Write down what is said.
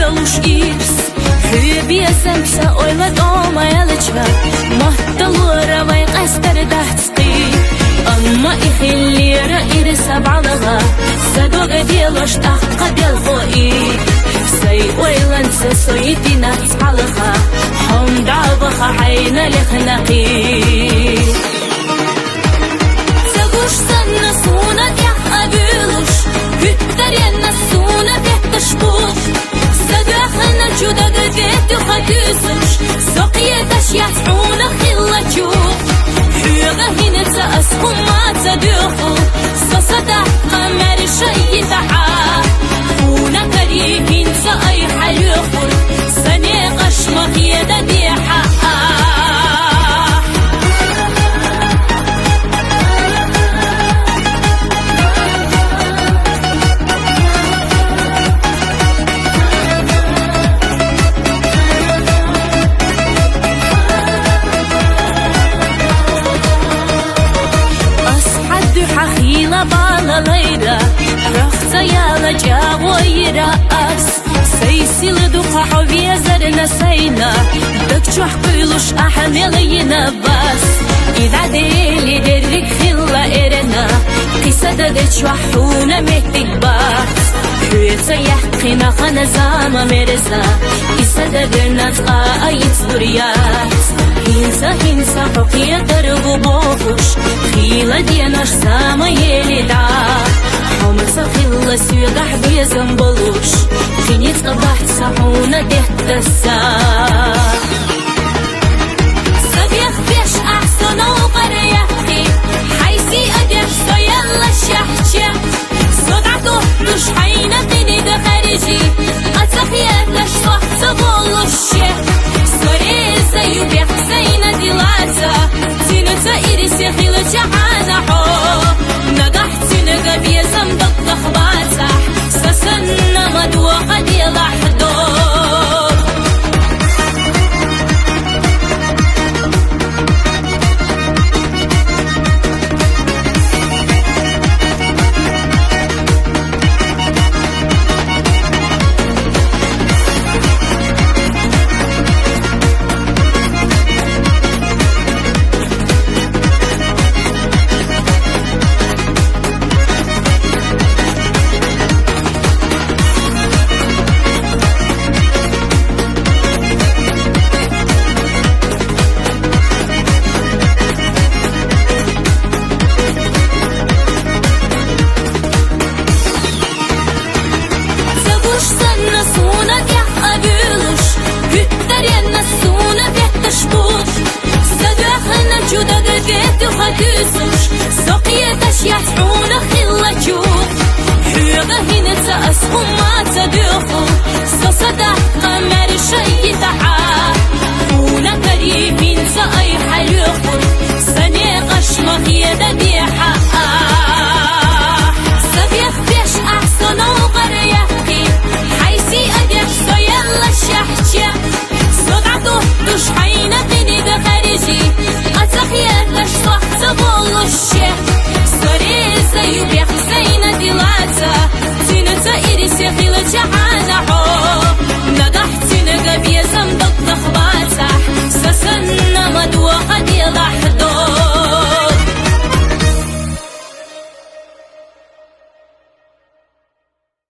oluş irs Hübiyesem oylat olmayalıca Mahtalura vay qastır dahtski Amma ikhillira irsa balaga Sadoga deloş taqqa del khoi Say oylansa soyitina isqalaga Hom da'baha hayna likhnaqi Zagush sanna suna abuluş Hütter yanna suna behtashbuş Sadaqna juda gvet khatusuş Soqiya tashyatuna khillachuq Hüga hinza asqum ma tadukhu Sasada qamar shay ta'a Una karihin sa ay halukhul Sani qashma yada diha سيسيل دوقع حوية زرنا سينا دكتوح قيلوش أحملينا باس إذا ديلي درك خلا إرنا قصة دكتوحونا مهتك باس حوية يحقنا خنا زاما مرزا قصة درنا تقايت دوريات هنسا حقية درغو بوخوش خيلة ديناش ساما يلي دعا حمصة خلا سيدح بيزن بلوش خينيت قبحت صحونا دهتسا صبيخ بيش أحسن وقريحي حيسي أدش سيلا شحشة صدعته مش حينا قيني ده خارجي أتخياتش صحت بولوشي سوري زيو بيخ زينا ديلاتا تينتا إرسي خيلة جعانا حو نقحت نقبي زنبط لخباتا سسنا مدوى قد يلحظوك سقيا تشيحون خلجوك حيغا هنتا أسهم ما تدوخو سصدح قمر شي تحا هونا قريبين سأي حلوخو سني قشمة يدا ديحا سبيخ بيش أحسن وقريحي حيسي أدش سيلا شحشة صدعته دوش حينا قيني دا خارجي أتخياتش صحت بولوشي سوري زيو بيخ زينا ديلاتا تينتا إرسي خيلة جعانا حو